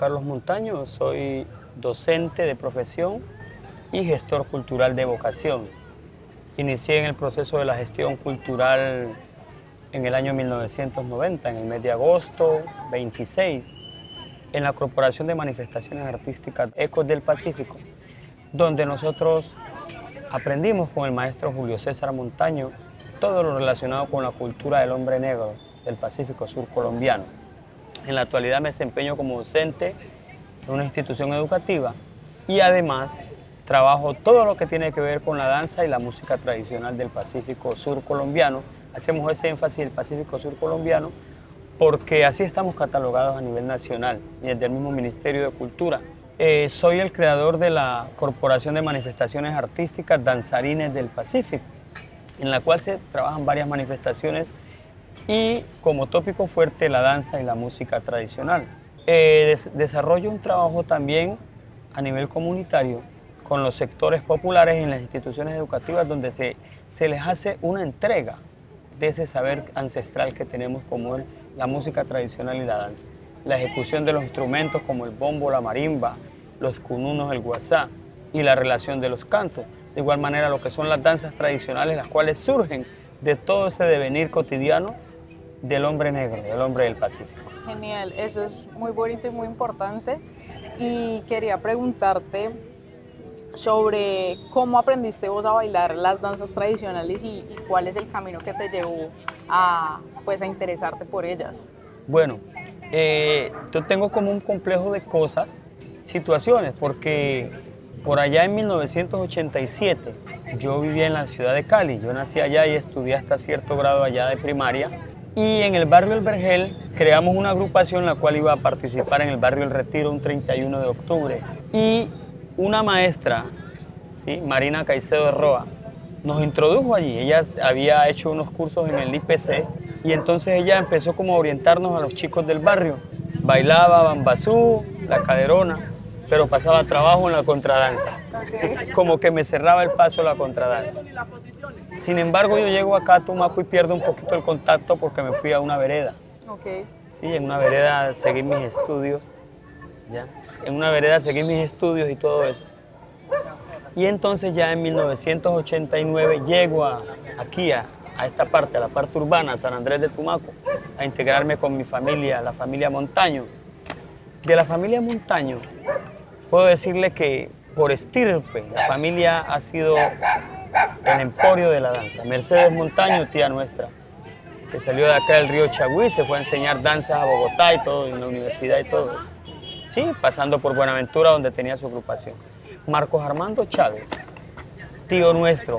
Carlos Montaño, soy docente de profesión y gestor cultural de vocación. Inicié en el proceso de la gestión cultural en el año 1990, en el mes de agosto 26, en la Corporación de Manifestaciones Artísticas Ecos del Pacífico, donde nosotros aprendimos con el maestro Julio César Montaño todo lo relacionado con la cultura del hombre negro del Pacífico Sur colombiano. En la actualidad me desempeño como docente en una institución educativa y además trabajo todo lo que tiene que ver con la danza y la música tradicional del Pacífico Sur colombiano. Hacemos ese énfasis del Pacífico Sur colombiano porque así estamos catalogados a nivel nacional y desde el mismo Ministerio de Cultura. Soy el creador de la Corporación de Manifestaciones Artísticas Danzarines del Pacífico, en la cual se trabajan varias manifestaciones y como tópico fuerte la danza y la música tradicional. Desarrollo un trabajo también a nivel comunitario con los sectores populares en las instituciones educativas donde se les hace una entrega de ese saber ancestral que tenemos como la música tradicional y la danza. La ejecución de los instrumentos como el bombo, la marimba, los cununos, el guasá y la relación de los cantos. De igual manera lo que son las danzas tradicionales, las cuales surgen de todo ese devenir cotidiano del hombre negro, del hombre del Pacífico. Genial, eso es muy bonito y muy importante. Y quería preguntarte sobre cómo aprendiste vos a bailar las danzas tradicionales y cuál es el camino que te llevó a interesarte por ellas. Bueno, yo tengo como un complejo de cosas, situaciones, porque por allá en 1987 yo vivía en la ciudad de Cali. Yo nací allá y estudié hasta cierto grado allá de primaria. Y en el barrio El Vergel creamos una agrupación en la cual iba a participar en el barrio El Retiro un 31 de octubre. Y una maestra, ¿sí? Marina Caicedo de Roa, nos introdujo allí. Ella había hecho unos cursos en el IPC y entonces ella empezó como a orientarnos a los chicos del barrio. Bailaba bambazú, la caderona, pero pasaba trabajo en la contradanza. Okay. Como que me cerraba el paso la contradanza. Sin embargo, yo llego acá a Tumaco y pierdo un poquito el contacto porque me fui a una vereda. Okay. Sí, en una vereda seguí mis estudios, ¿ya? En una vereda seguí mis estudios y todo eso. Y entonces ya en 1989 llego aquí a esta parte, a la parte urbana, San Andrés de Tumaco, a integrarme con mi familia, la familia Montaño. De la familia Montaño, puedo decirle que por estirpe, la familia ha sido el emporio de la danza. Mercedes Montaño, tía nuestra, que salió de acá del río Chagüí, se fue a enseñar danzas a Bogotá y todo, en la universidad y todo eso. Sí, pasando por Buenaventura, donde tenía su agrupación. Marcos Armando Chávez, tío nuestro,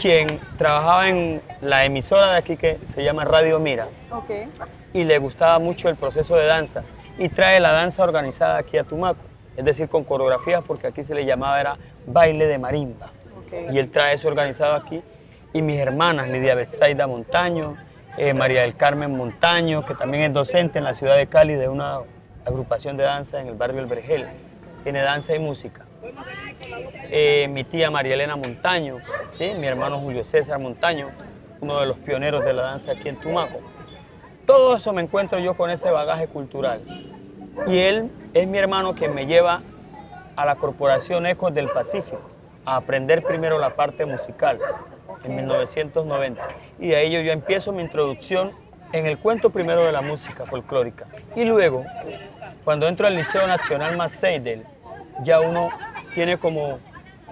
quien trabajaba en la emisora de aquí que se llama Radio Mira. Okay. Y le gustaba mucho el proceso de danza y trae la danza organizada aquí a Tumaco, es decir, con coreografías, porque aquí se le llamaba era baile de marimba. Okay. Y él trae eso organizado aquí. Y mis hermanas, Lidia Betsaida Montaño, María del Carmen Montaño, que también es docente en la ciudad de Cali de una agrupación de danza en el barrio El Vergel, tiene danza y música. Mi tía María Elena Montaño, ¿sí? Mi hermano Julio César Montaño, uno de los pioneros de la danza aquí en Tumaco. Todo eso me encuentro yo con ese bagaje cultural. Y él es mi hermano quien me lleva a la Corporación Ecos del Pacífico a aprender primero la parte musical en 1990. Y de ahí yo empiezo mi introducción en el cuento primero de la música folclórica. Y luego, cuando entro al Liceo Nacional Masseidel, ya uno tiene como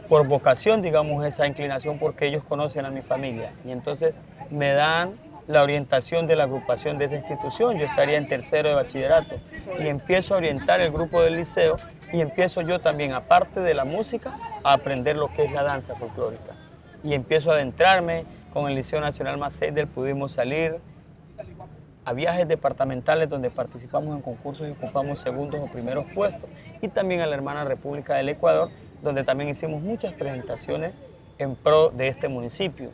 por vocación, digamos, esa inclinación porque ellos conocen a mi familia. Y entonces me dan la orientación de la agrupación de esa institución. Yo estaría en tercero de bachillerato y empiezo a orientar el grupo del liceo y empiezo yo también, aparte de la música, a aprender lo que es la danza folclórica. Y empiezo a adentrarme con el Liceo Nacional Masseidel. Pudimos salir a viajes departamentales donde participamos en concursos y ocupamos segundos o primeros puestos, y también a la hermana República del Ecuador, donde también hicimos muchas presentaciones en pro de este municipio.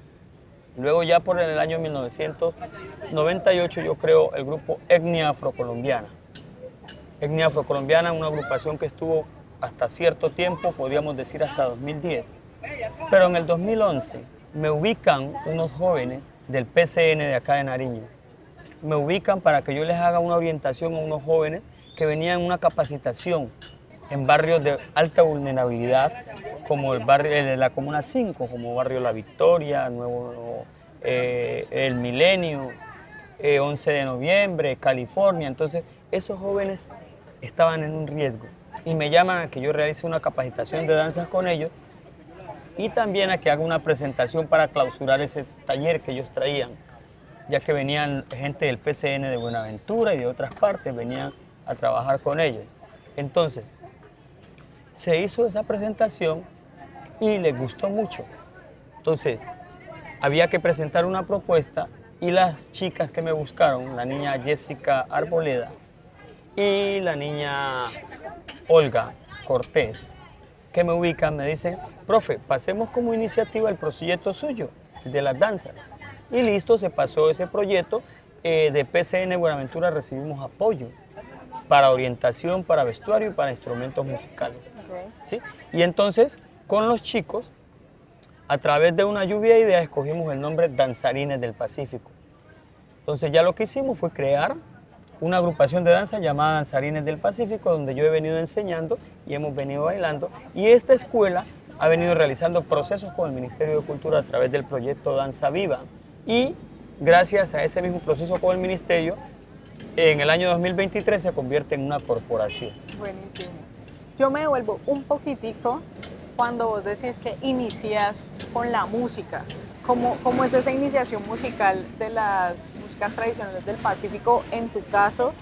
Luego ya por el año 1998 yo creo el grupo Etnia Afrocolombiana. Etnia Afrocolombiana, una agrupación que estuvo hasta cierto tiempo, podríamos decir hasta 2010. Pero en el 2011 me ubican unos jóvenes del PCN de acá de Nariño. Me ubican para que yo les haga una orientación a unos jóvenes que venían a una capacitación en barrios de alta vulnerabilidad, como el barrio de la Comuna 5, como Barrio La Victoria, El Milenio, 11 de noviembre, California. Entonces, esos jóvenes estaban en un riesgo y me llaman a que yo realice una capacitación de danzas con ellos y también a que haga una presentación para clausurar ese taller que ellos traían, ya que venían gente del PCN de Buenaventura y de otras partes, venían a trabajar con ellos. Entonces, se hizo esa presentación y les gustó mucho. Entonces, había que presentar una propuesta y las chicas que me buscaron, la niña Jessica Arboleda y la niña Olga Cortés, que me ubican, me dicen, profe, pasemos como iniciativa el proyecto suyo, el de las danzas. Y listo, se pasó ese proyecto. De PCN Buenaventura recibimos apoyo para orientación, para vestuario y para instrumentos musicales. Okay. ¿Sí? Y entonces, con los chicos, a través de una lluvia de ideas, escogimos el nombre Danzarines del Pacífico. Entonces ya lo que hicimos fue crear una agrupación de danza llamada Danzarines del Pacífico, donde yo he venido enseñando y hemos venido bailando. Y esta escuela ha venido realizando procesos con el Ministerio de Cultura a través del proyecto Danza Viva. Y gracias a ese mismo proceso con el Ministerio, en el año 2023 se convierte en una corporación. Buenísimo. Yo me devuelvo un poquitico cuando vos decís que inicias con la música. ¿Cómo es esa iniciación musical de las músicas tradicionales del Pacífico en tu caso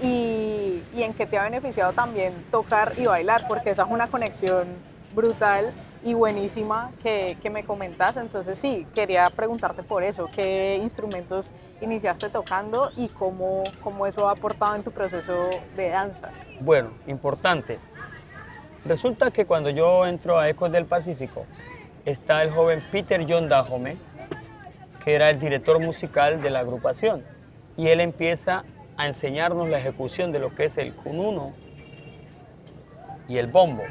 y en qué te ha beneficiado también tocar y bailar? Porque esa es una conexión brutal y buenísima que me comentas. Entonces sí, quería preguntarte por eso, ¿qué instrumentos iniciaste tocando y cómo eso ha aportado en tu proceso de danzas? Bueno, importante. Resulta que cuando yo entro a Ecos del Pacífico, está el joven Peter John Dajome, que era el director musical de la agrupación, y él empieza a enseñarnos la ejecución de lo que es el cununo y el bombo.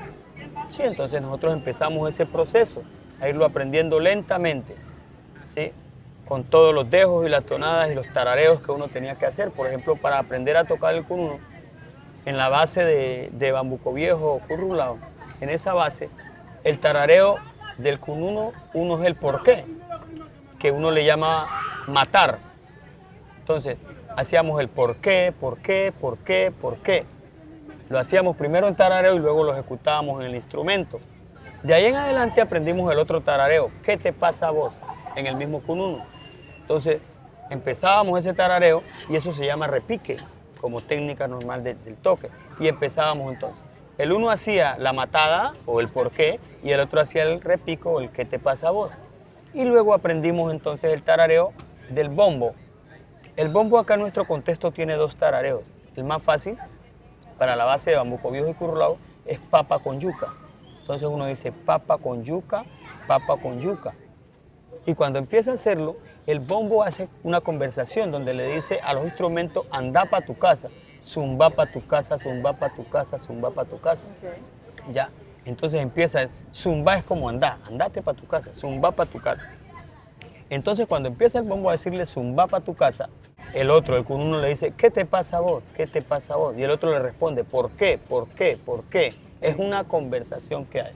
Sí, entonces nosotros empezamos ese proceso, a irlo aprendiendo lentamente, ¿sí? Con todos los dejos y las tonadas y los tarareos que uno tenía que hacer. Por ejemplo, para aprender a tocar el cununo, en la base de Bambuco Viejo o Currulao, en esa base, el tarareo del cununo, uno es el porqué, que uno le llama matar. Entonces, hacíamos el porqué, porqué, porqué, porqué. Lo hacíamos primero en tarareo y luego lo ejecutábamos en el instrumento. De ahí en adelante aprendimos el otro tarareo, ¿qué te pasa a vos? En el mismo cununo. Entonces, empezábamos ese tarareo y eso se llama repique, como técnica normal del toque. Y empezábamos entonces. El uno hacía la matada o el porqué y el otro hacía el repico o el qué te pasa a vos. Y luego aprendimos entonces el tarareo del bombo. El bombo acá en nuestro contexto tiene dos tarareos. El más fácil para la base de Bambuco Viejo y Currulao es papa con yuca. Entonces uno dice papa con yuca, papa con yuca. Y cuando empieza a hacerlo, el bombo hace una conversación donde le dice a los instrumentos, anda para tu casa, zumba para tu casa, zumba para tu casa, zumba para tu casa. Okay. Ya, entonces empieza, zumba es como andá, andate para tu casa, zumba para tu casa. Entonces cuando empieza el bombo a decirle zumba para tu casa, el otro, el cununo le dice, ¿qué te pasa a vos? ¿Qué te pasa a vos? Y el otro le responde, ¿por qué? ¿Por qué? ¿Por qué? Es una conversación que hay.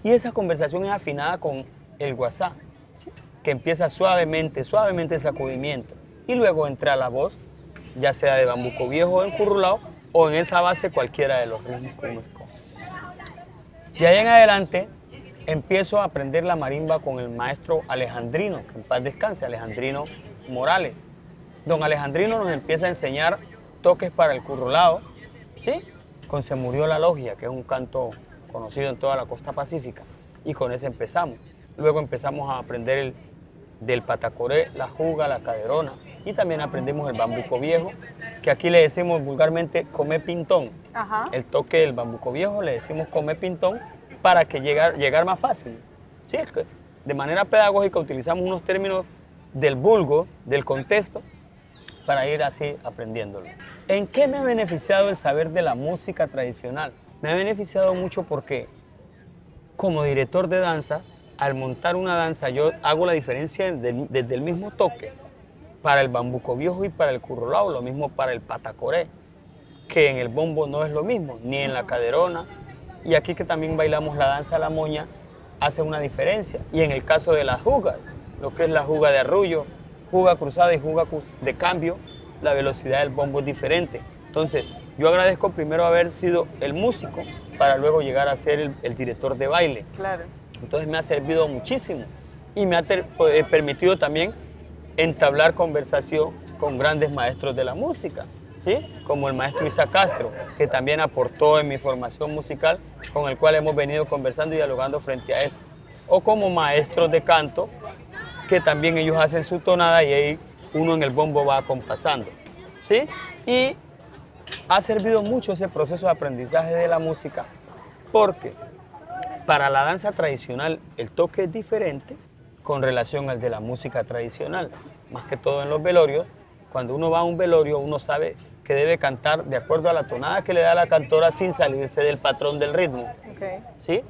Y esa conversación es afinada con el guasá, ¿sí? Que empieza suavemente, suavemente el sacudimiento. Y luego entra la voz, ya sea de Bambuco Viejo o en Currulao, o en esa base cualquiera de los ritmos que uno escoge. De ahí en adelante empiezo a aprender la marimba con el maestro Alejandrino, que en paz descanse, Alejandrino Morales. Don Alejandrino nos empieza a enseñar toques para el Currulao, ¿sí? Con Se Murió la Logia, que es un canto conocido en toda la costa pacífica, y con ese empezamos. Luego empezamos a aprender del patacoré, la juga, la caderona, y también aprendimos el Bambuco Viejo, que aquí le decimos vulgarmente come pintón. Ajá. El toque del Bambuco Viejo le decimos come pintón para que llegar más fácil. Sí, es que de manera pedagógica utilizamos unos términos del vulgo, del contexto, para ir así aprendiéndolo. ¿En qué me ha beneficiado el saber de la música tradicional? Me ha beneficiado mucho porque como director de danzas, al montar una danza yo hago la diferencia desde el mismo toque para el Bambuco Viejo y para el Currulao, lo mismo para el patacoré. que en el bombo no es lo mismo, ni en la caderona. Y aquí que también bailamos la danza de la moña, hace una diferencia. Y en el caso de las jugas, lo que es la juga de arrullo, juga cruzada y juga de cambio, la velocidad del bombo es diferente. Entonces, yo agradezco primero haber sido el músico para luego llegar a ser el director de baile. Claro. Entonces me ha servido muchísimo y me ha permitido también entablar conversación con grandes maestros de la música, ¿sí? Como el maestro Isa Castro, que también aportó en mi formación musical, con el cual hemos venido conversando y dialogando frente a eso. O como maestros de canto, que también ellos hacen su tonada y ahí uno en el bombo va acompasando, ¿sí? Y ha servido mucho ese proceso de aprendizaje de la música porque para la danza tradicional el toque es diferente con relación al de la música tradicional. Más que todo en los velorios, cuando uno va a un velorio uno sabe que debe cantar de acuerdo a la tonada que le da la cantora sin salirse del patrón del ritmo. Okay. ¿Sí?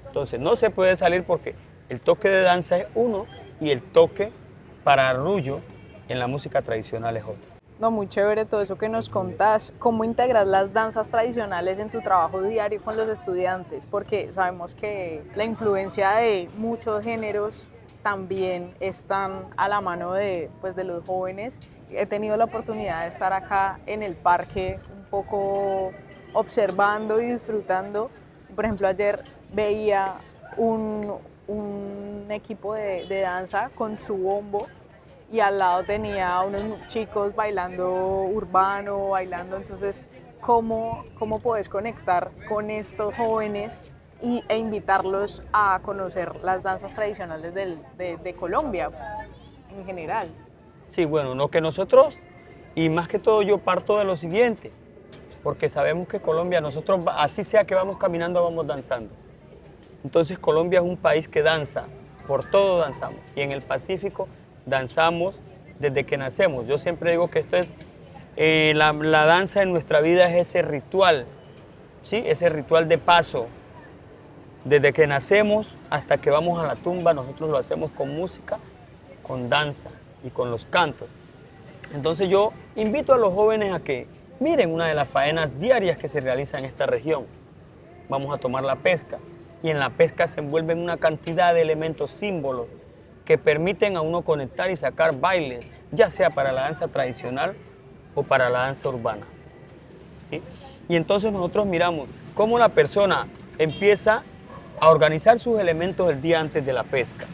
Entonces no se puede salir porque el toque de danza es uno y el toque para arrullo en la música tradicional es otro. No, muy chévere todo eso que nos contás. ¿Cómo integras las danzas tradicionales en tu trabajo diario con los estudiantes? Porque sabemos que la influencia de muchos géneros también están a la mano de, pues, de los jóvenes. He tenido la oportunidad de estar acá en el parque un poco observando y disfrutando. Por ejemplo, ayer veía un equipo de danza con su bombo y al lado tenía unos chicos bailando urbano, bailando. Entonces, ¿cómo puedes conectar con estos jóvenes e invitarlos a conocer las danzas tradicionales de Colombia en general? Sí, bueno, lo que nosotros, y más que todo yo parto de lo siguiente, porque sabemos que Colombia, nosotros, así sea que vamos caminando, vamos danzando. Entonces Colombia es un país que danza, por todo danzamos, y en el Pacífico danzamos desde que nacemos. Yo siempre digo que esto es, la danza en nuestra vida es ese ritual, ¿sí? Ese ritual de paso. Desde que nacemos hasta que vamos a la tumba, nosotros lo hacemos con música, con danza y con los cantos. Entonces yo invito a los jóvenes a que miren una de las faenas diarias que se realiza en esta región. Vamos a tomar la pesca y en la pesca se envuelven una cantidad de elementos, símbolos, que permiten a uno conectar y sacar bailes, ya sea para la danza tradicional o para la danza urbana, ¿sí? Y entonces nosotros miramos cómo la persona empieza a organizar sus elementos el día antes de la pesca.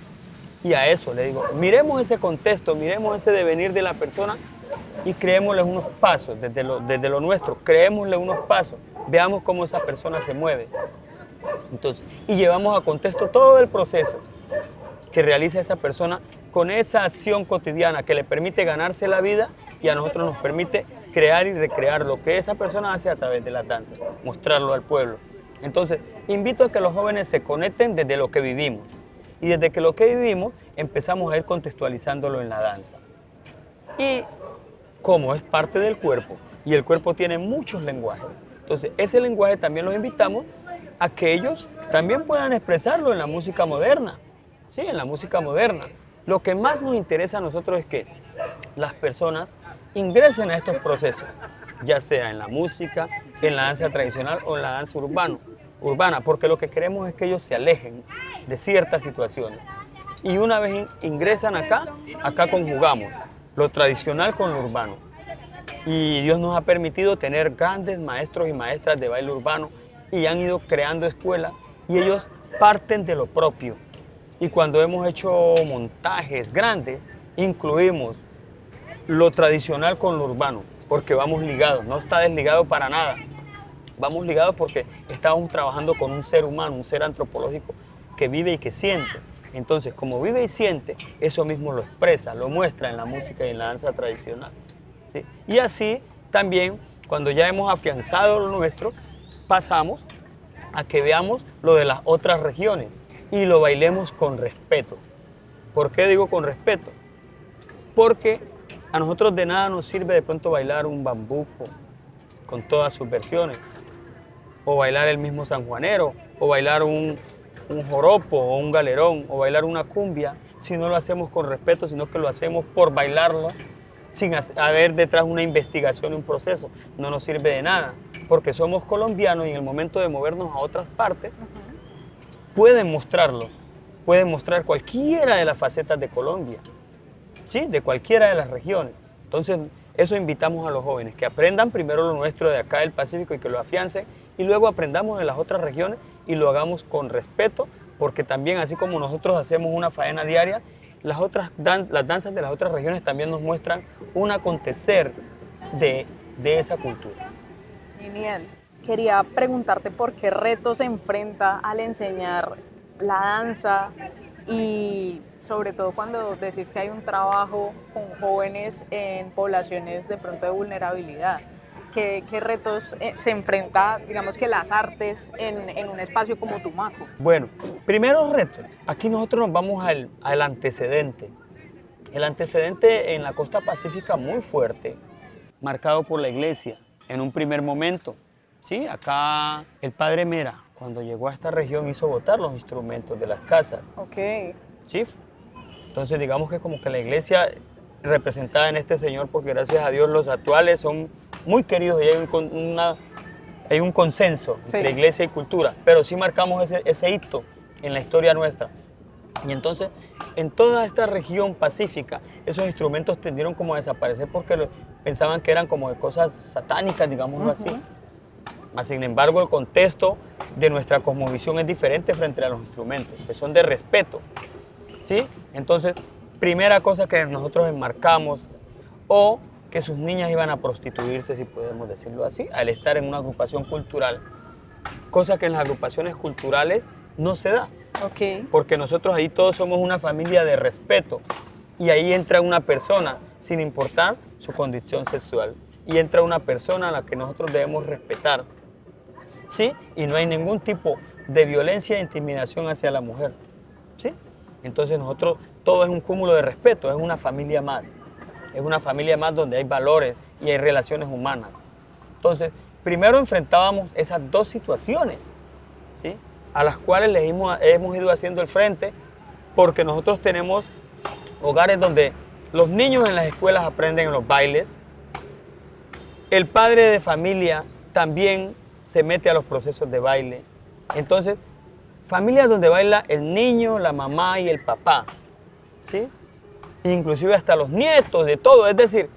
Y a eso le digo, miremos ese contexto, miremos ese devenir de la persona y creémosle unos pasos desde lo nuestro, creémosle unos pasos, veamos cómo esa persona se mueve. Entonces, y llevamos a contexto todo el proceso que realiza esa persona con esa acción cotidiana que le permite ganarse la vida y a nosotros nos permite crear y recrear lo que esa persona hace a través de las danzas, mostrarlo al pueblo. Entonces, invito a que los jóvenes se conecten desde lo que vivimos y desde que lo que vivimos empezamos a ir contextualizándolo en la danza. Y como es parte del cuerpo y el cuerpo tiene muchos lenguajes, entonces ese lenguaje también los invitamos a que ellos también puedan expresarlo en la música moderna. Sí, en la música moderna. Lo que más nos interesa a nosotros es que las personas ingresen a estos procesos, ya sea en la música, en la danza tradicional o en la danza urbana, porque lo que queremos es que ellos se alejen de ciertas situaciones. Y una vez ingresan acá conjugamos lo tradicional con lo urbano. Y Dios nos ha permitido tener grandes maestros y maestras de baile urbano y han ido creando escuelas y ellos parten de lo propio. Y cuando hemos hecho montajes grandes, incluimos lo tradicional con lo urbano, porque vamos ligados, no está desligado para nada. Vamos ligados porque estamos trabajando con un ser humano, un ser antropológico que vive y que siente. Entonces, como vive y siente, eso mismo lo expresa, lo muestra en la música y en la danza tradicional, ¿sí? Y así también, cuando ya hemos afianzado lo nuestro, pasamos a que veamos lo de las otras regiones y lo bailemos con respeto. ¿Por qué digo con respeto? Porque a nosotros de nada nos sirve de pronto bailar un bambuco con todas sus versiones, o bailar el mismo sanjuanero, o bailar un joropo o un galerón, o bailar una cumbia, si no lo hacemos con respeto, sino que lo hacemos por bailarlo, sin haber detrás una investigación, un proceso. No nos sirve de nada, porque somos colombianos y en el momento de movernos a otras partes, pueden mostrarlo, pueden mostrar cualquiera de las facetas de Colombia, ¿sí? De cualquiera de las regiones. Entonces, eso invitamos a los jóvenes, que aprendan primero lo nuestro de acá del Pacífico y que lo afiancen, y luego aprendamos de las otras regiones y lo hagamos con respeto, porque también así como nosotros hacemos una faena diaria, las danzas de las otras regiones también nos muestran un acontecer de esa cultura. Genial. Quería preguntarte por qué retos se enfrenta al enseñar la danza y sobre todo cuando decís que hay un trabajo con jóvenes en poblaciones de pronto de vulnerabilidad. ¿Qué retos se enfrenta, digamos que las artes en un espacio como Tumaco? Bueno, primeros retos. Aquí nosotros nos vamos al antecedente. El antecedente en la costa pacífica muy fuerte, marcado por la iglesia en un primer momento. Sí, acá el padre Mera, cuando llegó a esta región, hizo botar los instrumentos de las casas. Ok. Sí. Entonces digamos que como que la iglesia representada en este señor, porque gracias a Dios los actuales son muy queridos y hay un consenso entre iglesia y cultura, pero sí marcamos ese hito en la historia nuestra. Y entonces, en toda esta región pacífica, esos instrumentos tendieron como a desaparecer porque pensaban que eran como de cosas satánicas, digámoslo así. Mas, sin embargo, el contexto de nuestra cosmovisión es diferente frente a los instrumentos, que son de respeto, ¿sí? Entonces, primera cosa que nosotros enmarcamos, o que sus niñas iban a prostituirse, si podemos decirlo así, al estar en una agrupación cultural, cosa que en las agrupaciones culturales no se da. Okay. Porque nosotros ahí todos somos una familia de respeto y ahí entra una persona sin importar su condición sexual y entra una persona a la que nosotros debemos respetar, ¿sí? Y no hay ningún tipo de violencia e intimidación hacia la mujer, ¿sí? Entonces nosotros, todo es un cúmulo de respeto, es una familia más. Es una familia más donde hay valores y hay relaciones humanas. Entonces, primero enfrentábamos esas dos situaciones, ¿sí? A las cuales hemos ido haciendo el frente, porque nosotros tenemos hogares donde los niños en las escuelas aprenden en los bailes, el padre de familia también se mete a los procesos de baile. Entonces, familias donde baila el niño, la mamá y el papá, ¿sí? Inclusive hasta los nietos, de todo. Es decir,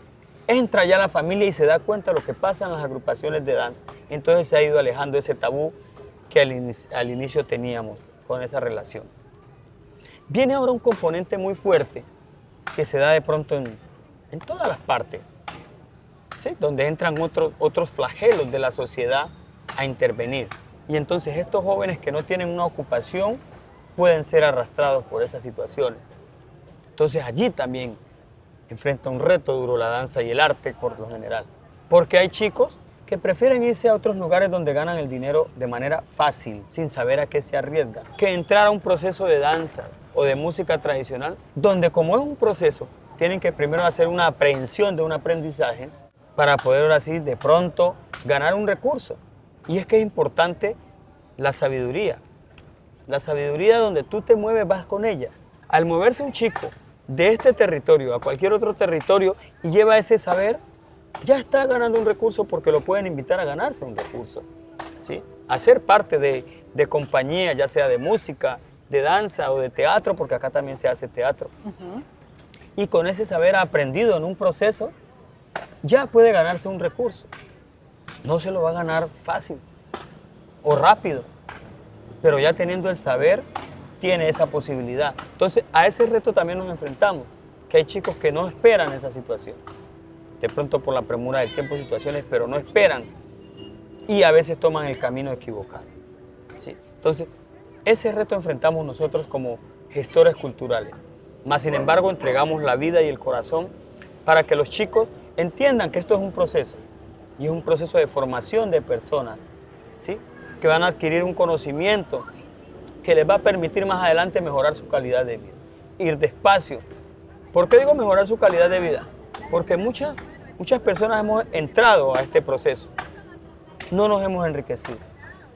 entra ya la familia y se da cuenta de lo que pasa en las agrupaciones de danza. Entonces se ha ido alejando ese tabú que al inicio teníamos con esa relación. Viene ahora un componente muy fuerte que se da de pronto en todas las partes, ¿sí? Donde entran otros flagelos de la sociedad a intervenir. Y entonces estos jóvenes que no tienen una ocupación pueden ser arrastrados por esas situaciones. Entonces allí también enfrenta un reto duro la danza y el arte por lo general. Porque hay chicos que prefieren irse a otros lugares donde ganan el dinero de manera fácil, sin saber a qué se arriesgan, que entrar a un proceso de danzas o de música tradicional, donde como es un proceso, tienen que primero hacer una aprehensión de un aprendizaje para poder ahora sí de pronto ganar un recurso. Y es que es importante la sabiduría. La sabiduría donde tú te mueves vas con ella. Al moverse un chico de este territorio a cualquier otro territorio y lleva ese saber, ya está ganando un recurso porque lo pueden invitar a ganarse un recurso, ¿sí? A ser parte de compañía, ya sea de música, de danza o de teatro, porque acá también se hace teatro. Y con ese saber aprendido en un proceso, ya puede ganarse un recurso. No se lo va a ganar fácil o rápido, pero ya teniendo el saber, tiene esa posibilidad. Entonces, a ese reto también nos enfrentamos, que hay chicos que no esperan esa situación. De pronto por la premura del tiempo, situaciones, pero no esperan y a veces toman el camino equivocado, ¿sí? Entonces, ese reto enfrentamos nosotros como gestores culturales. Más sin embargo, entregamos la vida y el corazón para que los chicos entiendan que esto es un proceso y es un proceso de formación de personas, ¿sí? Que van a adquirir un conocimiento que les va a permitir más adelante mejorar su calidad de vida. Ir despacio. ¿Por qué digo mejorar su calidad de vida? Porque muchas personas hemos entrado a este proceso, no nos hemos enriquecido,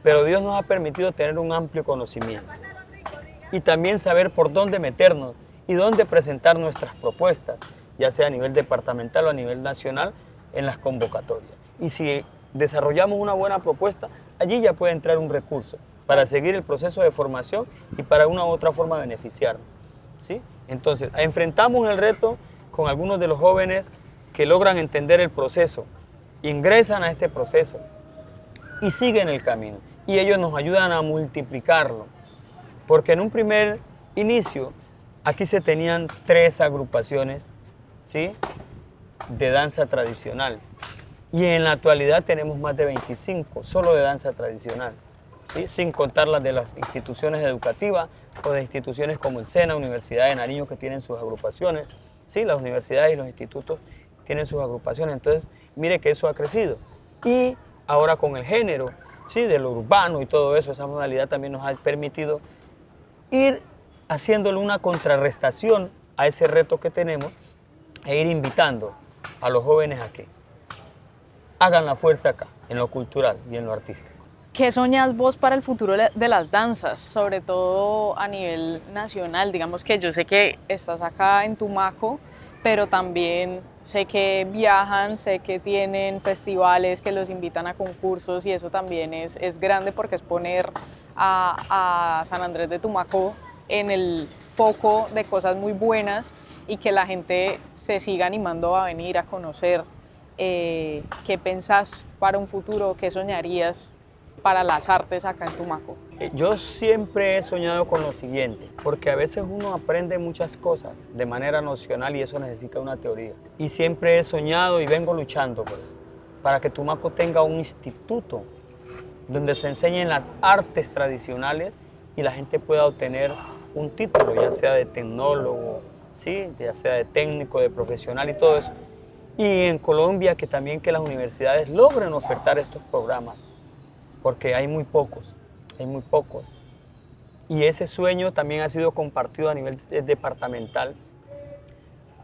pero Dios nos ha permitido tener un amplio conocimiento y también saber por dónde meternos y dónde presentar nuestras propuestas, ya sea a nivel departamental o a nivel nacional, en las convocatorias. Y si desarrollamos una buena propuesta, allí ya puede entrar un recurso para seguir el proceso de formación y para una u otra forma beneficiarnos, ¿sí? Entonces, enfrentamos el reto con algunos de los jóvenes que logran entender el proceso, ingresan a este proceso y siguen el camino. Y ellos nos ayudan a multiplicarlo, porque en un primer inicio, aquí se tenían 3 agrupaciones, ¿sí?, de danza tradicional. Y en la actualidad tenemos más de 25, solo de danza tradicional, ¿sí?, sin contar las de las instituciones educativas o de instituciones como el SENA, Universidad de Nariño, que tienen sus agrupaciones. Sí, las universidades y los institutos tienen sus agrupaciones. Entonces, mire que eso ha crecido. Y ahora con el género, sí, de lo urbano y todo eso, esa modalidad también nos ha permitido ir haciéndole una contrarrestación a ese reto que tenemos e ir invitando a los jóvenes a que hagan la fuerza acá, en lo cultural y en lo artístico. ¿Qué soñas vos para el futuro de las danzas, sobre todo a nivel nacional? Digamos que yo sé que estás acá en Tumaco, pero también sé que viajan, sé que tienen festivales que los invitan a concursos y eso también es grande porque es poner a San Andrés de Tumaco en el foco de cosas muy buenas y que la gente se siga animando a venir a conocer. ¿Qué pensás para un futuro? ¿Qué soñarías para las artes acá en Tumaco? Yo siempre he soñado con lo siguiente, porque a veces uno aprende muchas cosas de manera nocional y eso necesita una teoría. Y siempre he soñado y vengo luchando por eso, para que Tumaco tenga un instituto donde se enseñen las artes tradicionales y la gente pueda obtener un título, ya sea de tecnólogo, ¿sí?, ya sea de técnico, de profesional y todo eso. Y en Colombia que también que las universidades logren ofertar estos programas, porque hay muy pocos, hay muy pocos. Y ese sueño también ha sido compartido a nivel departamental,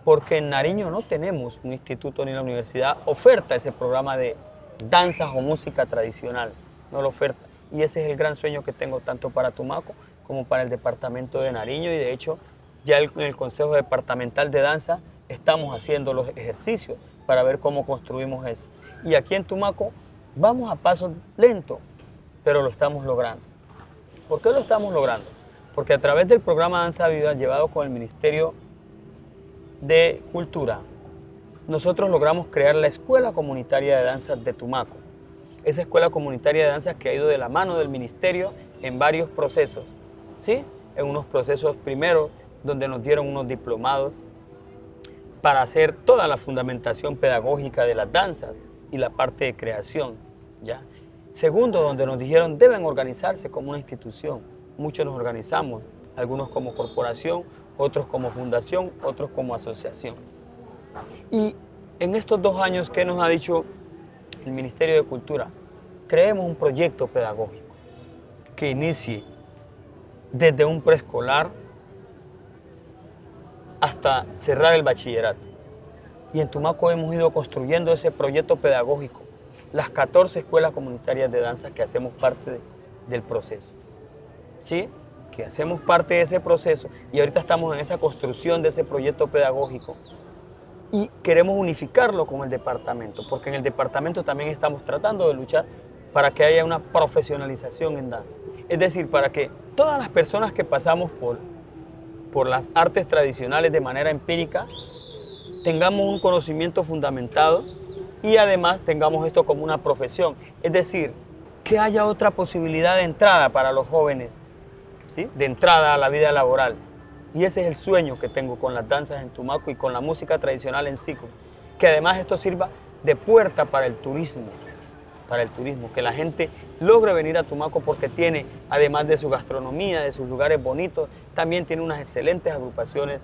porque en Nariño no tenemos un instituto ni la universidad oferta ese programa de danzas o música tradicional, no lo oferta. Y ese es el gran sueño que tengo tanto para Tumaco como para el departamento de Nariño. Y de hecho, ya en el Consejo Departamental de Danza estamos haciendo los ejercicios para ver cómo construimos eso. Y aquí en Tumaco vamos a pasos lentos, pero lo estamos logrando. ¿Por qué lo estamos logrando? Porque a través del programa Danza Viva llevado con el Ministerio de Cultura, nosotros logramos crear la Escuela Comunitaria de Danzas de Tumaco. Esa Escuela Comunitaria de Danzas que ha ido de la mano del Ministerio en varios procesos, ¿sí? En unos procesos primero donde nos dieron unos diplomados para hacer toda la fundamentación pedagógica de las danzas y la parte de creación, ¿ya? Segundo, donde nos dijeron deben organizarse como una institución. Muchos nos organizamos, algunos como corporación, otros como fundación, otros como asociación. Y en estos 2 años, ¿qué nos ha dicho el Ministerio de Cultura? Creemos un proyecto pedagógico que inicie desde un preescolar hasta cerrar el bachillerato. Y en Tumaco hemos ido construyendo ese proyecto pedagógico, las 14 escuelas comunitarias de danza que hacemos parte del proceso. ¿Sí? Que hacemos parte de ese proceso y ahorita estamos en esa construcción de ese proyecto pedagógico y queremos unificarlo con el departamento, porque en el departamento también estamos tratando de luchar para que haya una profesionalización en danza. Es decir, para que todas las personas que pasamos por las artes tradicionales de manera empírica tengamos un conocimiento fundamentado y además tengamos esto como una profesión. Es decir, que haya otra posibilidad de entrada para los jóvenes, ¿sí?, de entrada a la vida laboral. Y ese es el sueño que tengo con las danzas en Tumaco y con la música tradicional en sí, que además esto sirva de puerta para el turismo, que la gente logre venir a Tumaco porque tiene, además de su gastronomía, de sus lugares bonitos, también tiene unas excelentes agrupaciones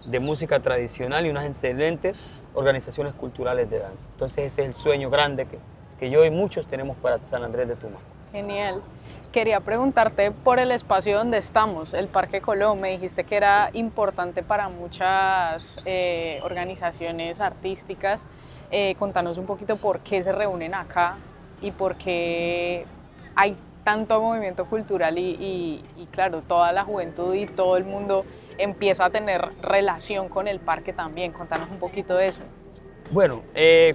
de música tradicional y unas excelentes organizaciones culturales de danza. Entonces ese es el sueño grande que yo y muchos tenemos para San Andrés de Tumaco. Genial. Quería preguntarte por el espacio donde estamos, el Parque Colón. Me dijiste que era importante para muchas organizaciones artísticas. Contanos un poquito por qué se reúnen acá y por qué hay tanto movimiento cultural y claro, toda la juventud y todo el mundo empieza a tener relación con el parque también. Contanos un poquito de eso. Bueno,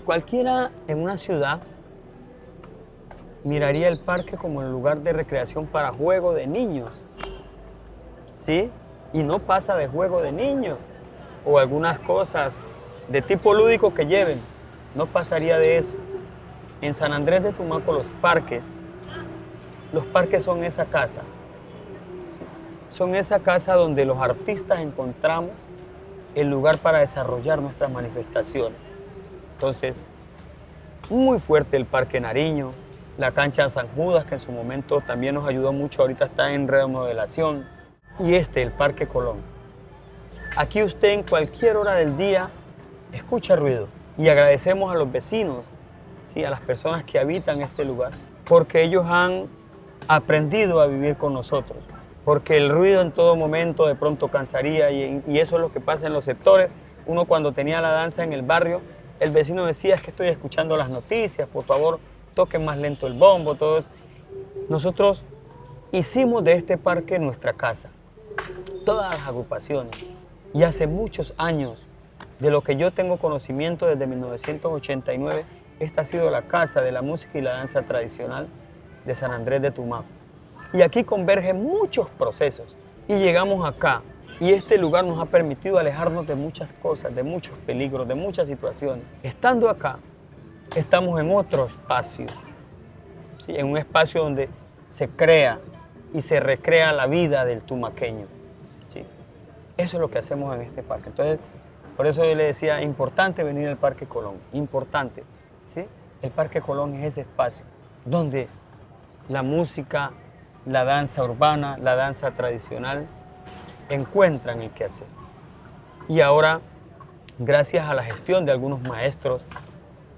cualquiera en una ciudad miraría el parque como el lugar de recreación para juego de niños, ¿sí? Y no pasa de juego de niños o algunas cosas de tipo lúdico que lleven, no pasaría de eso. En San Andrés de Tumaco los parques son esa casa, ¿sí? Son esa casa donde los artistas encontramos el lugar para desarrollar nuestras manifestaciones. Entonces, muy fuerte el Parque Nariño, la cancha San Judas, que en su momento también nos ayudó mucho, ahorita está en remodelación, y el Parque Colón. Aquí usted en cualquier hora del día escucha ruido y agradecemos a los vecinos, ¿sí? A las personas que habitan este lugar, porque ellos han aprendido a vivir con nosotros, porque el ruido en todo momento de pronto cansaría y eso es lo que pasa en los sectores. Uno cuando tenía la danza en el barrio, el vecino decía, es que estoy escuchando las noticias, por favor, toquen más lento el bombo, todo eso. Nosotros hicimos de este parque nuestra casa, todas las agrupaciones. Y hace muchos años, de lo que yo tengo conocimiento desde 1989, esta ha sido la casa de la música y la danza tradicional de San Andrés de Tumaco. Y aquí convergen muchos procesos y llegamos acá. Y este lugar nos ha permitido alejarnos de muchas cosas, de muchos peligros, de muchas situaciones. Estando acá, estamos en otro espacio, ¿sí? En un espacio donde se crea y se recrea la vida del tumaqueño, ¿sí? Eso es lo que hacemos en este parque. Entonces, por eso yo le decía, importante venir al Parque Colón, importante, ¿sí? El Parque Colón es ese espacio donde la música, la danza urbana, la danza tradicional encuentran el quehacer. Y ahora, gracias a la gestión de algunos maestros,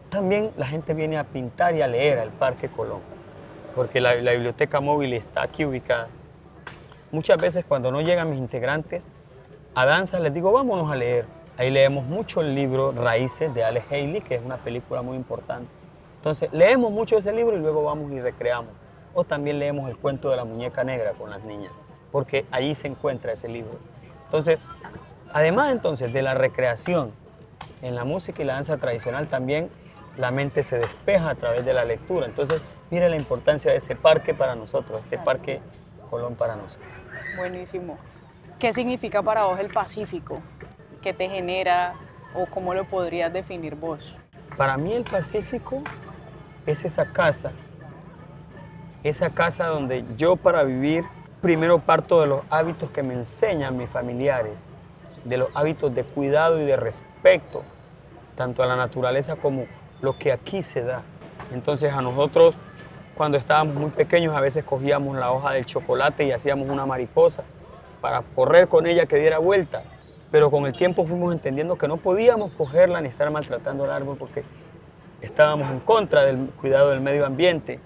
también la gente viene a pintar y a leer al Parque Colón, porque la biblioteca móvil está aquí ubicada. Muchas veces cuando no llegan mis integrantes a danza, les digo, vámonos a leer. Ahí leemos mucho el libro Raíces de Alex Haley, que es una película muy importante. Entonces, leemos mucho ese libro y luego vamos y recreamos. O también leemos el cuento de la muñeca negra con las niñas, porque allí se encuentra ese libro. Entonces, además entonces de la recreación en la música y la danza tradicional, también la mente se despeja a través de la lectura. Entonces, mire la importancia de ese parque para nosotros, este Parque Colón para nosotros. Buenísimo. ¿Qué significa para vos el Pacífico? ¿Qué te genera o cómo lo podrías definir vos? Para mí el Pacífico es esa casa donde yo para vivir primero parto de los hábitos que me enseñan mis familiares, de los hábitos de cuidado y de respeto, tanto a la naturaleza como lo que aquí se da. Entonces a nosotros, cuando estábamos muy pequeños, a veces cogíamos la hoja del chocolate y hacíamos una mariposa para correr con ella que diera vuelta. Pero con el tiempo fuimos entendiendo que no podíamos cogerla ni estar maltratando el árbol porque estábamos en contra del cuidado del medio ambiente.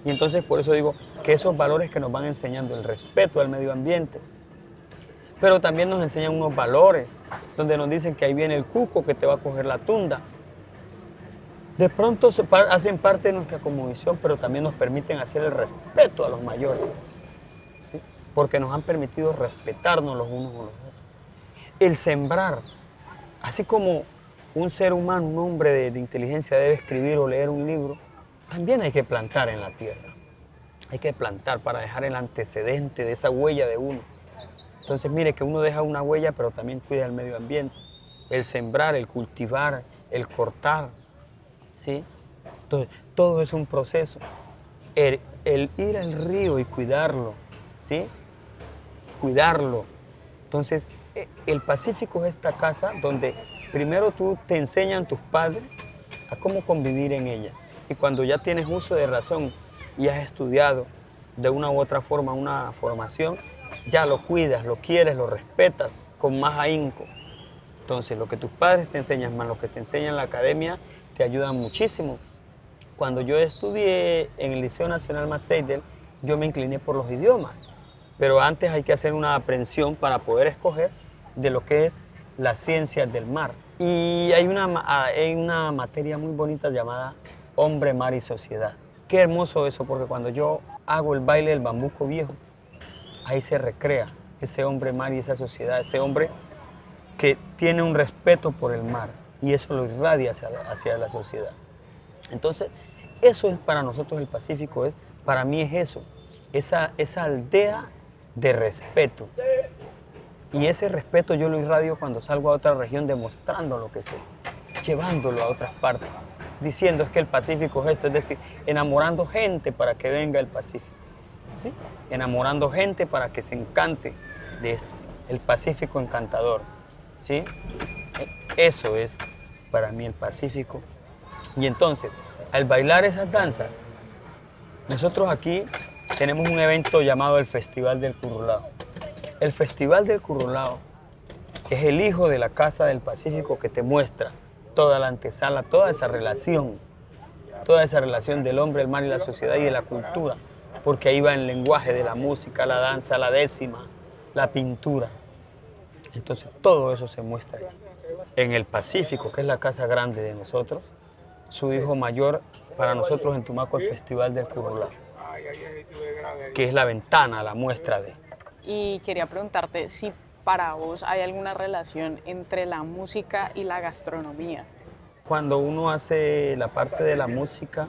Y entonces por eso digo que esos valores que nos van enseñando, el respeto al medio ambiente, pero también nos enseñan unos valores donde nos dicen que ahí viene el cuco que te va a coger la tunda. De pronto hacen parte de nuestra cosmovisión, pero también nos permiten hacer el respeto a los mayores, ¿sí? Porque nos han permitido respetarnos los unos con los otros. El sembrar, así como un ser humano, un hombre de inteligencia debe escribir o leer un libro, también hay que plantar en la tierra. Hay que plantar para dejar el antecedente de esa huella de uno. Entonces mire que uno deja una huella, pero también cuida el medio ambiente. El sembrar, el cultivar, el cortar, ¿sí? Entonces, todo es un proceso. El ir al río y cuidarlo, ¿sí? Cuidarlo. Entonces, el Pacífico es esta casa donde primero tú te enseñan tus padres a cómo convivir en ella. Y cuando ya tienes uso de razón y has estudiado de una u otra forma una formación, ya lo cuidas, lo quieres, lo respetas con más ahínco. Entonces, lo que tus padres te enseñan más lo que te enseña en la academia te ayudan muchísimo. Cuando yo estudié en el Liceo Nacional Max Seidel, yo me incliné por los idiomas, pero antes hay que hacer una aprensión para poder escoger de lo que es las ciencias del mar. Y hay una materia muy bonita llamada Hombre, Mar y Sociedad. Qué hermoso eso, porque cuando yo hago el baile del bambuco viejo, ahí se recrea ese hombre mar y esa sociedad, ese hombre que tiene un respeto por el mar y eso lo irradia hacia la sociedad. Entonces, eso es para nosotros el Pacífico, para mí es eso, esa aldea de respeto. Y ese respeto yo lo irradio cuando salgo a otra región demostrando lo que sé, llevándolo a otras partes, diciendo es que el Pacífico es esto, es decir, enamorando gente para que venga el Pacífico, ¿sí? Enamorando gente para que se encante de esto, el Pacífico encantador, ¿sí? Eso es para mí el Pacífico. Y entonces, al bailar esas danzas, nosotros aquí tenemos un evento llamado el Festival del Currulao. El Festival del Currulao es el hijo de la Casa del Pacífico que te muestra toda la antesala, toda esa relación del hombre, el mar y la sociedad y de la cultura, porque ahí va el lenguaje de la música, la danza, la décima, la pintura. Entonces todo eso se muestra allí. En el Pacífico, que es la casa grande de nosotros, su hijo mayor, para nosotros en Tumaco, el Festival del Currulao, que es la ventana, la muestra de. Y quería preguntarte si para vos hay alguna relación entre la música y la gastronomía. Cuando uno hace la parte de la música,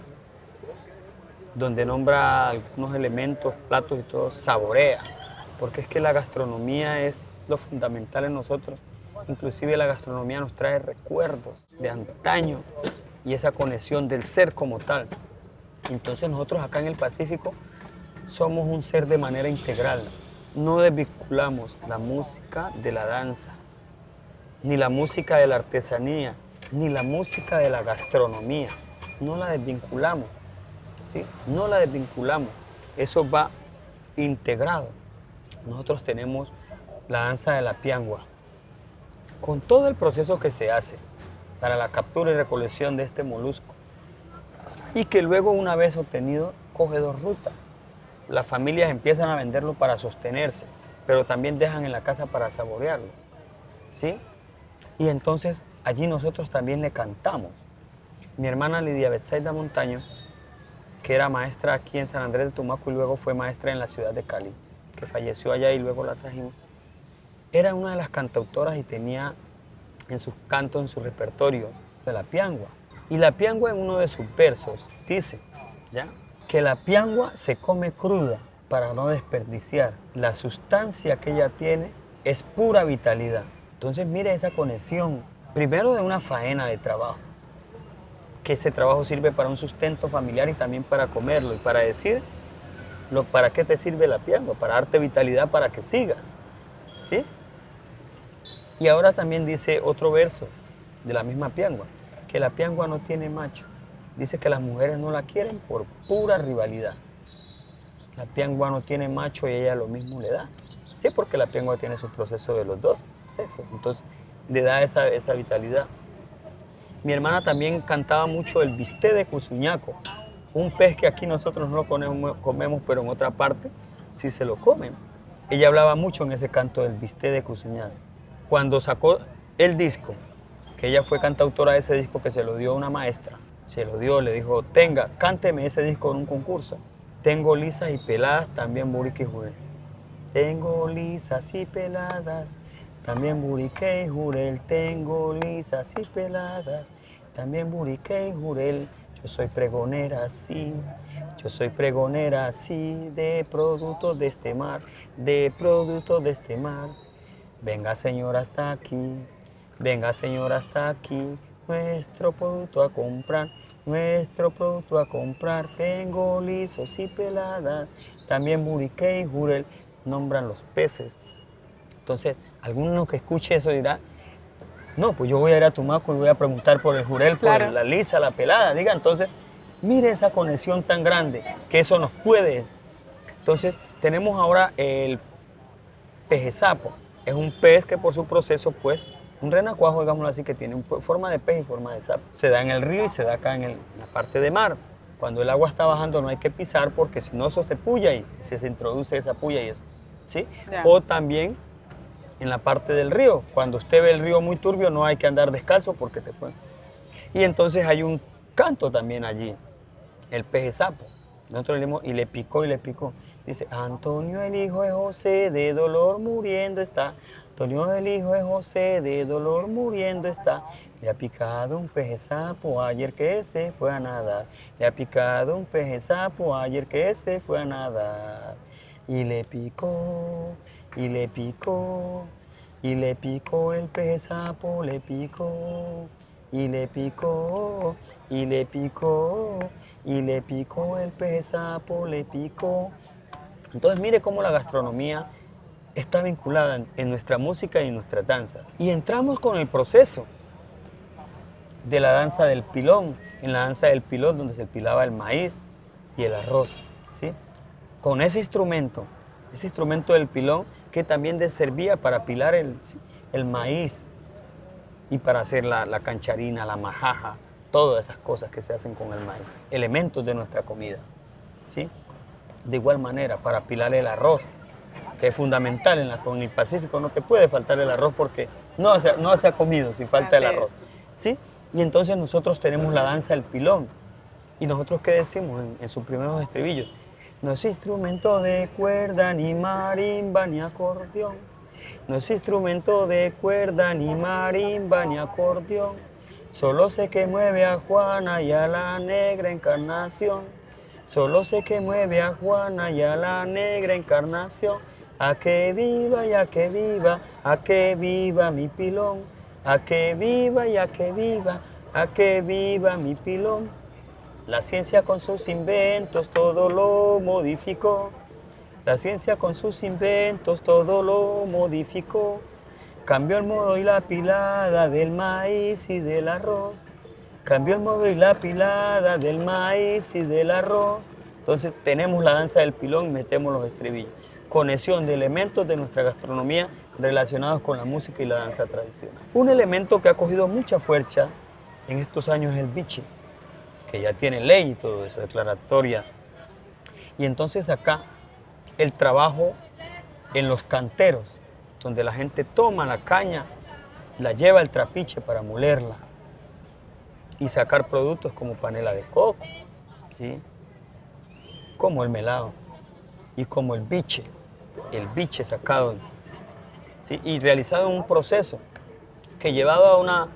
donde nombra algunos elementos, platos y todo, saborea, porque es que la gastronomía es lo fundamental en nosotros. Inclusive la gastronomía nos trae recuerdos de antaño y esa conexión del ser como tal. Entonces nosotros acá en el Pacífico somos un ser de manera integral. No desvinculamos la música de la danza, ni la música de la artesanía, ni la música de la gastronomía. No la desvinculamos, ¿sí? No la desvinculamos. Eso va integrado. Nosotros tenemos la danza de la piangua, con todo el proceso que se hace para la captura y recolección de este molusco, y que luego, una vez obtenido, coge dos rutas. Las familias empiezan a venderlo para sostenerse, pero también dejan en la casa para saborearlo, ¿sí? Y entonces allí nosotros también le cantamos. Mi hermana Lidia Betsaida Montaño, que era maestra aquí en San Andrés de Tumaco y luego fue maestra en la ciudad de Cali, que falleció allá y luego la trajimos, era una de las cantautoras y tenía en sus cantos, en su repertorio, de la piangua. Y la piangua, en uno de sus versos dice, ¿ya?, que la piangua se come cruda para no desperdiciar. La sustancia que ella tiene es pura vitalidad. Entonces mire esa conexión, primero de una faena de trabajo, que ese trabajo sirve para un sustento familiar y también para comerlo, y para decir, ¿para qué te sirve la piangua? Para darte vitalidad para que sigas, ¿sí? Y ahora también dice otro verso de la misma piangua, que la piangua no tiene macho. Dice que las mujeres no la quieren por pura rivalidad. La piangua no tiene macho y ella lo mismo le da. Sí, porque la piangua tiene su proceso de los dos sexos, entonces le da esa vitalidad. Mi hermana también cantaba mucho el bisté de cusuñaco, un pez que aquí nosotros no lo comemos, pero en otra parte sí se lo comen. Ella hablaba mucho en ese canto del bisté de cusuñaco. Cuando sacó el disco, que ella fue cantautora de ese disco, que se lo dio a una maestra, se lo dio, le dijo, cánteme ese disco en un concurso. Tengo lisas y peladas, también burique y jurel. Tengo lisas y peladas, también burique y jurel. Tengo lisas y peladas, también burique y jurel. Yo soy pregonera, sí, yo soy pregonera, sí, de productos de este mar, de productos de este mar. Venga señora hasta aquí, venga señora hasta aquí, nuestro producto a comprar, nuestro producto a comprar. Tengo lisos y peladas, también burique y jurel, nombran los peces. Entonces, alguno que escuche eso dirá, no, pues yo voy a ir a Tumaco y voy a preguntar por el jurel, claro, por la lisa, la pelada. Diga, entonces, mire esa conexión tan grande, que eso nos puede. Entonces, tenemos ahora el pejezapo. Es un pez que por su proceso, pues, un renacuajo, digámoslo así, que tiene forma de pez y forma de sapo. Se da en el río y se da acá en la parte de mar. Cuando el agua está bajando no hay que pisar porque si no eso se puya y se introduce esa puya y eso, ¿sí? Ya. O también en la parte del río. Cuando usted ve el río muy turbio no hay que andar descalzo porque te pueden. Y entonces hay un canto también allí, el pejezapo. Nosotros le dimos y le picó y le picó. Dice, Antonio el hijo de José de dolor muriendo está. Antonio el hijo de José de dolor muriendo está. Le ha picado un peje sapo ayer que se fue a nadar. Le ha picado un peje sapo ayer que se fue a nadar. Y le picó, y le picó, y le picó el peje sapo, le picó. Y le picó, y le picó, y le picó el peje sapo, le picó. Entonces mire cómo la gastronomía está vinculada en nuestra música y en nuestra danza. Y entramos con el proceso de la danza del pilón, en la danza del pilón donde se pilaba el maíz y el arroz, ¿sí? Con ese instrumento del pilón que también servía para pilar el maíz y para hacer la cancharina, la majaja, todas esas cosas que se hacen con el maíz, elementos de nuestra comida, ¿sí? De igual manera, para pilar el arroz, que es fundamental, con el Pacífico no te puede faltar el arroz porque no se ha comido si falta el arroz, ¿sí? Y entonces nosotros tenemos la danza del pilón. ¿Y nosotros qué decimos en sus primeros estribillos? No es instrumento de cuerda, ni marimba, ni acordeón. No es instrumento de cuerda, ni marimba, ni acordeón. Solo sé que mueve a Juana y a la negra encarnación. Solo sé que mueve a Juana y a la negra encarnación. A que viva y a que viva, a que viva mi pilón. A que viva y a que viva mi pilón. La ciencia con sus inventos todo lo modificó. La ciencia con sus inventos todo lo modificó. Cambió el modo y la pilada del maíz y del arroz. Cambió el modo y la pilada del maíz y del arroz. Entonces tenemos la danza del pilón y metemos los estribillos. Conexión de elementos de nuestra gastronomía relacionados con la música y la danza tradicional. Un elemento que ha cogido mucha fuerza en estos años es el biche, que ya tiene ley y todo eso, declaratoria. Y entonces acá el trabajo en los canteros, donde la gente toma la caña, la lleva al trapiche para molerla y sacar productos como panela de coco, ¿sí? Como el melado y como el biche sacado, ¿sí? Y realizado en un proceso que llevado a una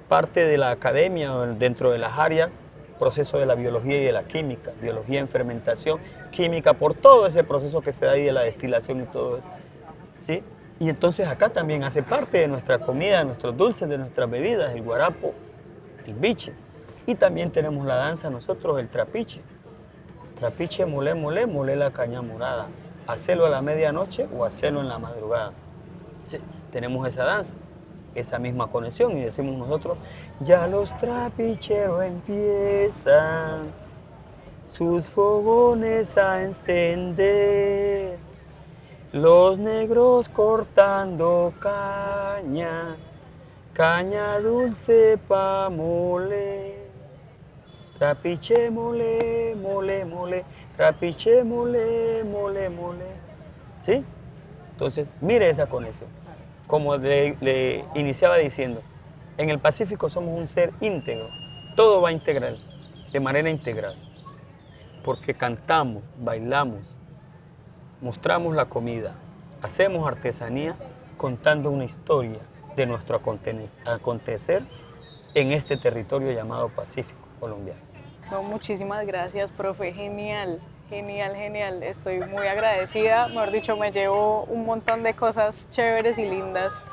parte de la academia dentro de las áreas, proceso de la biología y de la química, biología en fermentación, química por todo ese proceso que se da ahí de la destilación y todo eso, ¿sí? Y entonces acá también hace parte de nuestra comida, de nuestros dulces, de nuestras bebidas, el guarapo, el biche. Y también tenemos la danza nosotros, el trapiche. Trapiche, mole la caña morada. Hacelo a la medianoche o hacelo en la madrugada. Sí, tenemos esa danza, esa misma conexión y decimos nosotros, ya los trapicheros empiezan sus fogones a encender, los negros cortando caña, caña dulce pa' moler. Trapiche, mole, trapiche, mole. ¿Sí? Entonces, mire esa conexión. Como le iniciaba diciendo, en el Pacífico somos un ser íntegro. Todo va integral, de manera integral. Porque cantamos, bailamos, mostramos la comida, hacemos artesanía contando una historia de nuestro acontecer en este territorio llamado Pacífico colombiano. No, muchísimas gracias, profe. Genial, genial, genial. Estoy muy agradecida. Mejor dicho, me llevo un montón de cosas chéveres y lindas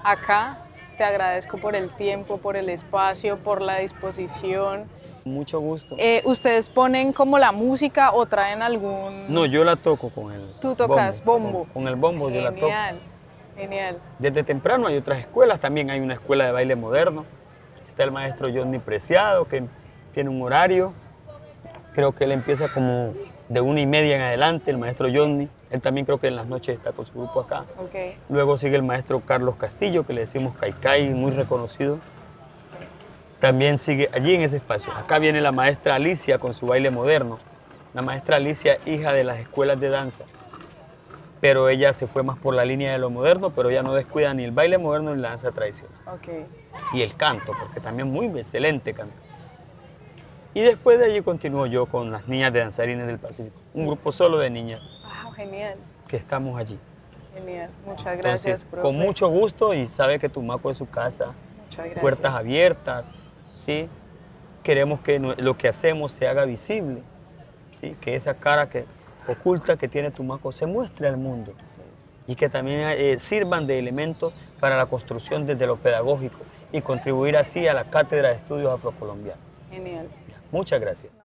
acá. Te agradezco por el tiempo, por el espacio, por la disposición. Mucho gusto. ¿Ustedes ponen como la música o traen algún...? No, yo la toco con el ¿Tú tocas bombo? Con el bombo yo la toco. Genial, genial. Desde temprano hay otras escuelas, también hay una escuela de baile moderno. Está el maestro Johnny Preciado, que tiene un horario. Creo que él empieza como de 1:30 en adelante, el maestro Johnny. Él también creo que en las noches está con su grupo acá. Okay. Luego sigue el maestro Carlos Castillo, que le decimos Caicay, muy reconocido. También sigue allí en ese espacio. Acá viene la maestra Alicia con su baile moderno. La maestra Alicia, hija de las escuelas de danza. Pero ella se fue más por la línea de lo moderno, pero ella no descuida ni el baile moderno ni la danza tradicional. Okay. Y el canto, porque también muy excelente canto. Y después de allí continúo yo con las niñas de danzarines del Pacífico, un grupo solo de niñas. genial, que estamos allí. genial. Muchas gracias, Entonces, profe. con mucho gusto, y sabe que Tumaco es su casa, Muchas gracias. puertas abiertas, ¿sí? Queremos que lo que hacemos se haga visible, ¿sí? Que esa cara que oculta que tiene Tumaco se muestre al mundo Así es. y que también sirvan de elementos para la construcción desde lo pedagógico y contribuir así a la Cátedra de Estudios Afrocolombianos. Genial. Muchas gracias.